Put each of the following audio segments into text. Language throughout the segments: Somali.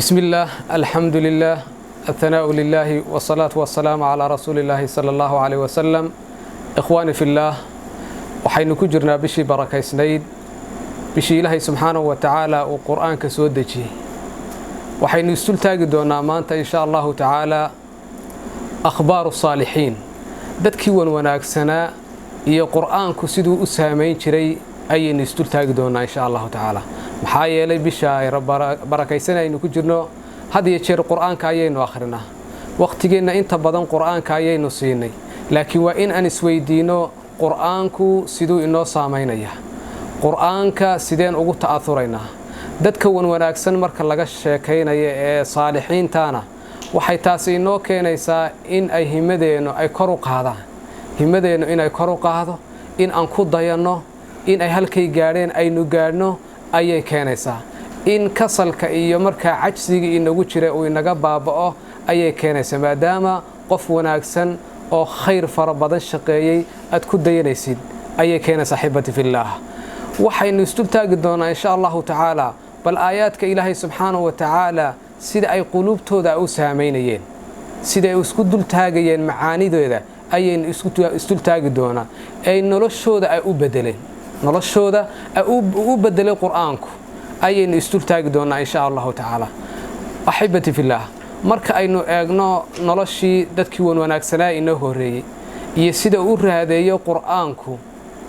بسم الله الحمد لله الثناء لله والصلاة والسلام على رسول الله صلى الله عليه وسلم. إخواني في الله وحين كجرنا بشي بركة سنيد بشي الله سبحانه وتعالى وقرآن كسودجي وحين يستلتاق دونا مانتا إن شاء الله تعالى أخبار الصالحين dadkii wanaagsanaa iyo quraanku sidoo u saameyn jiray ayeen istul taagi doonaa insha Allah taala maxaa yeelay bisha ay barakaysanaynu ku jirno hadiye jeer quraanka ayaynu akhrinaa waqtigeena inta badan quraanka ayaynu siinay laakiin waa in aan isweydiino quraanku sidoo inoo saameynaya quraanka sideen ugu ta'athuraynaa dadka wanaagsan marka laga sheekaynayo ee saalixiintana waxay taasi inoo keenaysaa in ay himadeeno ay kor u qaadaan himadeeno in ay kor u qaado in aan ku dayano in ay halkay gaareen aynu gaarno ayay keenaysaa in kasalka iyo marka cajsiga inagu jira oo inaga baabao ayay keenaysaa maadaama qof wanaagsan oo khayr fara badan shaqeeyay aad ku dayanaysid ayay keenaysaa saaxiibati fillah waxaynu istul taagi doonaa insha Allah taala bal aayaadka Ilaahay subhanahu wa ta'ala sida ay qulubtooda u saameynayeen sida ay isku dul taagayeen macaanidooda ayeen isku taagi doona ay noloshooda ay u bedeleen noloshooda ay u bedelay quraanku ayeen isku taagi doona insha Allah taala ahibati fillah marka aynu eegno noloshii dadkii wanaagsanaa inoo horeeyay iyo sida uu raadeeyo quraanku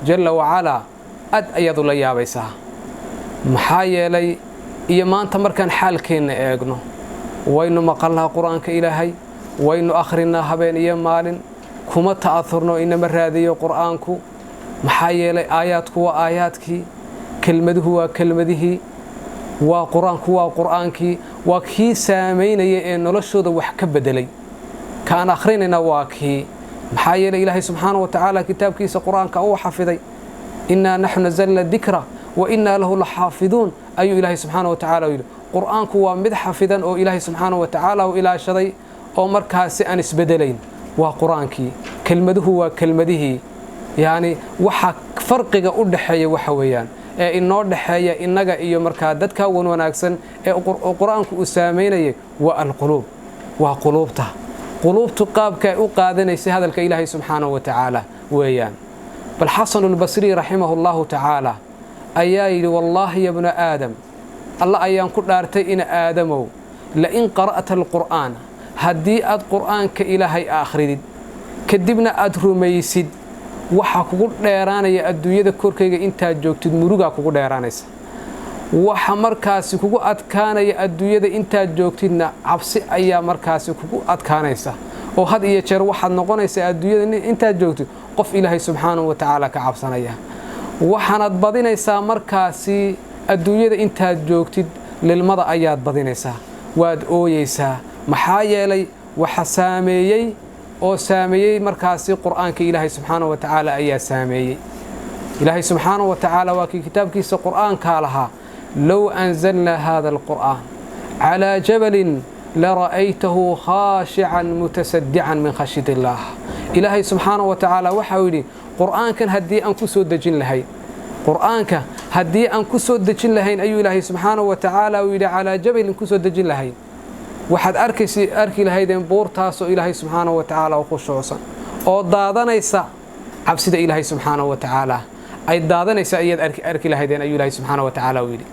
jalla wa ala ad ayadu la yaabaysaa maxaa yeelay iyo maanta markaan xaalkeena eegno waynu maqalnaa quraanka Ilaahay waynu akhrinaa habeen iyo maalin kuma ta'athurno inama raadiyo quraanku maxaa yeelay aayaadku waa aayaadkii kelmaduhu waa kelmadihii waa quraanku waa quraankii waa kii saameynaya ee noloshooda wax ka bedelay kaan akhrinayna waa kii maxaa yeelay Ilaahay subhanahu wa ta'ala kitaabkiisa quraanka uu xafiday inna nahnu nazzalna dhikra wa inna lahu lahaafidun ayu Ilaahay subhanahu wa ta'ala yiri quraanku waa mid xafidan oo Ilaahay subhanahu wa ta'ala uu ilaashaday oo markaasi aan isbedelayn waa quraankii kelmaduhu waa kelmadihii yaani waxa farqiga u dhaxeeya waxa weeyaan ee inoo dhaxeeya inaga iyo markaa dadka wanaagsan ee quraanku u saameynayay waa alqulub waa qulubtu qaabka u qaadanaysa hadalka Ilaahay subhanahu wa ta'ala weeyaan bal Hasan al-Basri rahimahullahu ta'ala ayaa yiri wallahi ya ibn aadam Allah ayaan ku dhaartay in aadamow la in qara'ta al-Qur'aan hadii aad quraanka Ilaahay akhridid kadibna aad rumaysid waxa kugu dheeraanaya adduunyada korkayga inta joogtid muruga kugu dheeraanaysa waxa markaasi kugu adkaanaya adduunyada inta joogtidna cabsi ayaa markaasi kugu adkaanaysa oo had iyo jeer waxaad noqonaysaa adduunyada inta joogtid qof Ilaahay subhanahu wa ta'ala ka cabsanaya waxaanad badinaysaa markaasi adduunyada inta joogtid lilmada ayaad badinaysaa waad ooyeysaa maxaa yeelay waxa saameeyay markaasi quraanka Ilaahay subhanahu wa ta'ala ayaa saameeyay Ilaahay subhanahu wa ta'ala waa kitaabkiisa quraanka laha law anzalna hadha alquran ala jabalin la ra'aytahu khashi'an mutasaddian min khashyati Allah Ilaahay subhanahu wa ta'ala waxa uu yiri quraankan hadii aan ku soo dajin lahayn quraanka hadii aan ku soo dajin lahayn ayuu Ilaahay subhanahu wa ta'ala uu yiri ala jabalin ku soo dajin lahayn waxaad arki lahaydeen buurtaas oo Ilaahay subhanahu wa ta'ala uu khushuusan oo daadanaysa cabsida Ilaahay subhanahu wa ta'ala ay daadanaysa ayaad arki lahaydeen ayuu Ilaahay subhanahu wa ta'ala uu yiri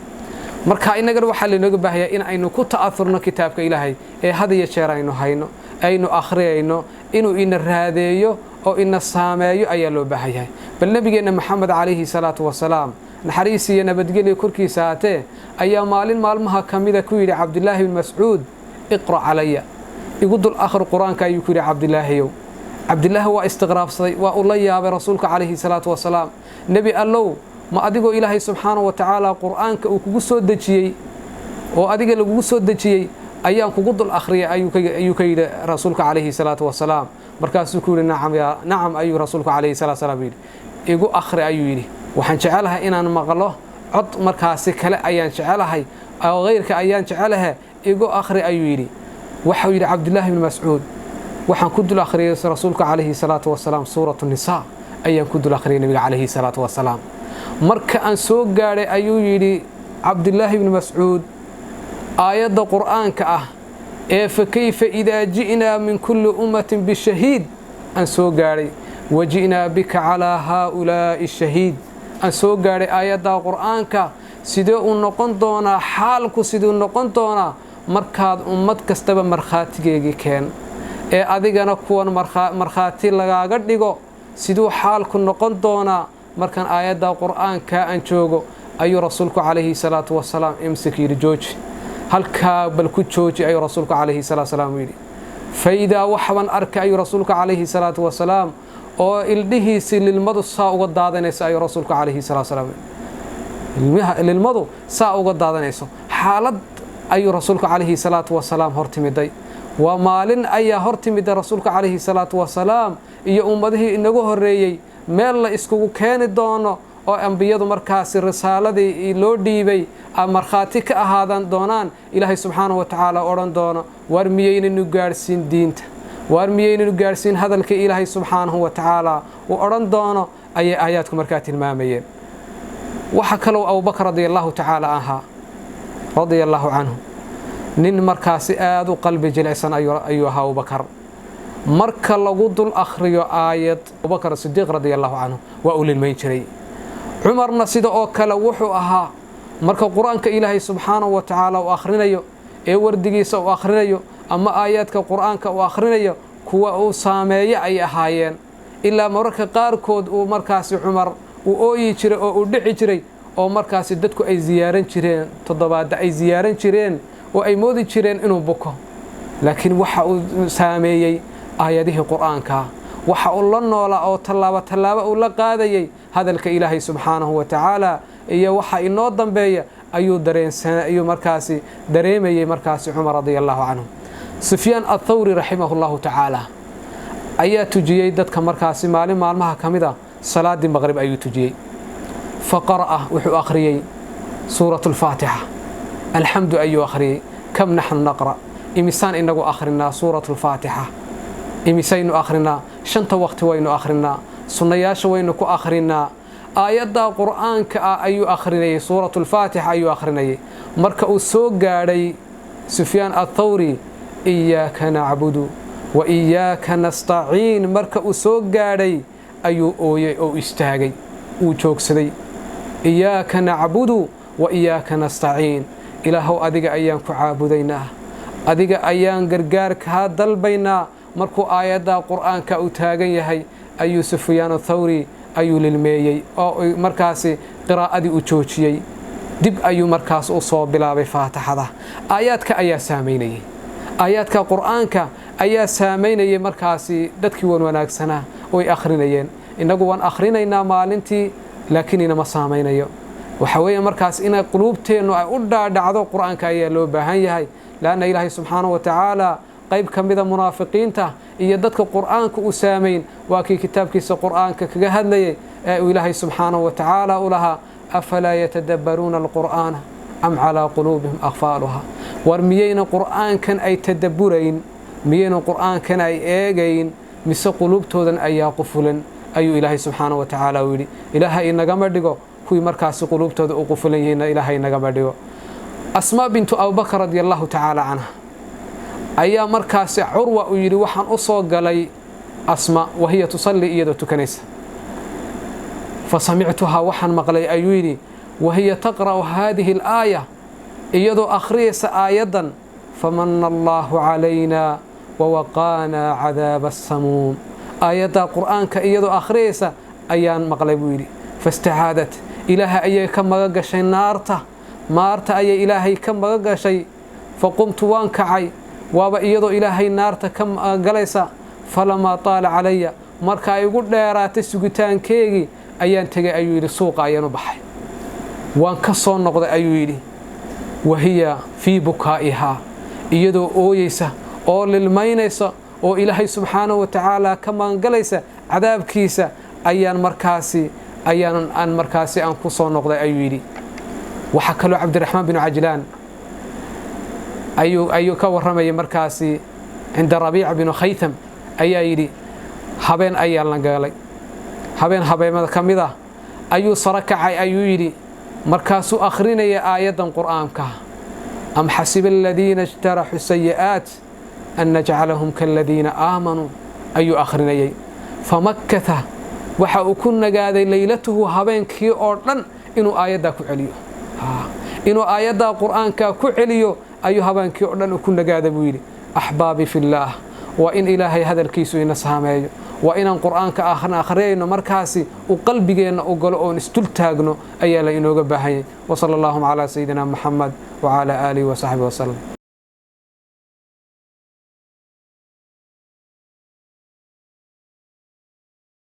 marka inaga waxa la inaga baahayaa in aynu ku ta'athurno kitaabka Ilaahay ee hadiye jeer aynu hayno aynu akhriyayno inuu ina raadeeyo oo ina saameeyo ayaa loo baahayaa bal nabigeena Muhammad alayhi salatu wasalaam naxariis iyo nabadgelyo korkiisa aatee ayaa maalmaha kamida ku yiri Abdullah ibn Mas'ud اقرأ علي يقول آخر القرآن كي يكون عبد الله هو استغراب والله يا رسولك عليه الصلاة والسلام نبي الله ما أدقوا إلهي سبحانه وتعالى قرآن كوكسو دجي وأدق لوكسو دجي أيام كقول الآخرية أيوكي رسولك عليه الصلاة والسلام مركز يقول نعم أيو رسولك عليه الصلاة والسلام يقول آخر أيويلي وحنشعلها إن أنا مغلاه عط مركز كلا أيان شعلها أو غيرك أيان شعلها يقول آخر أيويلي وحويل عبد الله بن مسعود وحن كد الآخرين رسولك عليه الصلاة والسلام سورة النساء أيام كد الآخرين النبي عليه الصلاة والسلام مرك أن سوق قال أيويلي عبد الله بن مسعود آيات القرآن كأه فكيف إذا جئنا من كل أمة بشهيد أن سوغاري وجئنا بك على هؤلاء الشهيد أن سوغاري آيات القرآن كأه سيدو نقون دونا حالكو سيدو نقون دونا markaad ummad kastaba markhaatigeegi keen adigana kuwan markhaati lagaaga dhigo sidoo xaalku noqon doona markan aayada quraanka aan joogo ayuu rasuulku kaleeyhi salaatu wasalaam imsikiri jooji halka bal ku jooji ayuu rasuulku kaleeyhi salaatu wasalaam yiri fayda waxban arka ayuu rasuulku kaleeyhi salaatu wasalaam oo ildihiisi lilmadu saa uga daadanaysa ayuu rasuulku kaleeyhi salaatu wasalaam lilmadu saa uga daadanayso xaalad ayuu rasuulku kaleeyhi salaatu wasalaam hortimiday ومالن أي هرتمد رسولك عليه الصلاة والسلام iyo ummadihi inagu horeeyay meel la isku keen doono oo anbiyadu markaas risaaladii loo dhiibay marxaati ka ahaadan doonaan ilaahay subhanahu wa ta'ala oran doono war miyaynu gaarsiin diinta war miyaynu gaarsiin hadalka ilaahay subhanahu wa ta'ala oo oran doono ay aayadku markaa tilmaamayeen waxa kale oo Abu Bakr radiyallahu ta'ala anhu nin markaasi aad u qalbi jilicsan ayuu ahaa Abu Bakr marka lagu dul akhriyo aayad Abu Bakr Siddiq radiyallahu anhu waa uu lilmayn jiray Umarna sida oo kale wuxuu ahaa marka quraanka Ilaahay subhanahu wa ta'ala uu akhrinayo ee wardigiisa uu akhrinayo ama aayadka quraanka uu akhrinayo kuwa uu saameeyo ay ahaayeen ilaa marka qaarkood uu markaasi Umar uu ooyi jiray oo uu dhici jiray oo markaasi dadku ay ziyaaran jireen toddobaad ay ziyaaran jireen oo ay moodi jireen inuu buko laakiin waxa uu saameeyay aayadaha quraanka waxa uu la noolaa oo talaaba uu la qaadayay hadalka Ilaahay subhanahu wa ta'ala iyo waxa inoo dambeeya ayuu dareensanaa ayuu markaasi dareemayay markaasi Umar radiyallahu anhu Sufyan ath-Thawri rahimahullahu ta'ala ayaa tujiyay dadka markaasi maalmaha kamida salaadii maghrib ayuu tujiyay faqara wuxuu akhriyay suuratul Faatiha الحمد أيها أخري كم نحن نقرأ إمسان إنه أخرنا سورة الفاتحة إمسين أخرنا شنت وقت وين أخرنا سنياش وينك أخرنا آيات القرآن كأي أخرنا سورة الفاتحة أي أخرنا مركأ السوق علي سفيان الثوري إياك نعبد وإياك نستعين مركأ السوق علي أي أو استاجي وجوكسدي إياك نعبد وإياك نستعين إلهو أديك أيام كعابدينا أديك أيام غرغارك هذا البينا مركو آيات القرآن كأوتاجي هي أي سفيان الثوري أي للميي أو مركاسي قراءة أوتشوشي دب أي مركاس أصاب بلا بفاتحة آيات كأي ساميني آيات كقرآن كأي ساميني مركاسي دتك وناك سنة وآخرين إنه وان آخرين مالنتي لكننا ما ساميني وحوية مركز إن قلوبتين وأودع دعوة القرآن كأي لو بهاي لأن إلهي سبحانه وتعالى قيب كم بذا منافقين ته يدتك القرآن كأسامين وكي كتاب كيس القرآن كجهد لي إلهي سبحانه وتعالى ولها أفلا يتدبرون القرآن أم على قلوبهم أغفالها ورميين القرآن كان أي تدبرين ميين القرآن كان أي إيجين مس قلوبتهم أي قفل أي إلهي سبحانه وتعالى ولي إلهي إن جمردقو كوي مركز قلوبتهم وقفلين إلهي إن جمردقو أسماء بنت أبو بكر رضي الله تعالى عنها أي مركز عروة ويري وحن أصوغ لي أسماء وهي تصلي إيدة كنيسة فسمعتها وحن مقلي أيويني وهي تقرأ هذه الآية إيدو أخريس آيدا فمن الله علينا ووقانا عذاب السموم آيات القرآن كإيدو أخريس أيان مقلي ويري فاستعادت إلها أي كم غشي نارته مارت أي إلهي كم غشي فقمت وانكعي وابا إيدو إلهي نارته كم غليسا فلما طال علي مركا يقول ديراتي سوغتان كيغي أيان تغي أيويلي سوق أيانو بحي وان كسون نقضي أيويلي وهي في بكائها إيدو أويسا أو للمينيسا أو إلهي سبحانه وتعالى كما غليسا عذاب كيسا أيان مركاسي أيان أن مركاسي أن كسون نقضي أيويلي وحكلو عبد الرحمن بن عجلان أيو كورمي مركاسي عند ربيع بن خيثم أيايدي habeen ayaa la galay habeenada kamida ayuu sarakacay ayuu yiri markaasuu akhrinaya aayadan quraanka أم حسب الذين اجترحوا السيئات أن نجعلهم كالذين آمنوا أي آخرين فمكث waxa ku nagaaday leylatuhu habeenkii oo dhan inuu aayada ku celiyo inuu aayada quraanka ku celiyo ayu habeenkii oo dhan ku nagaaday buu yiri ahbaabi fillah wa in ilaahay hadalkiisu ina saameeyo wa inaan quraanka akhriyayno markaasi u qalbigeena u galo oo istul taagno ayaa la inooga baahayay wa sallallahu ala sayidina muhammad wa ala alihi wa sahbihi wa sallam.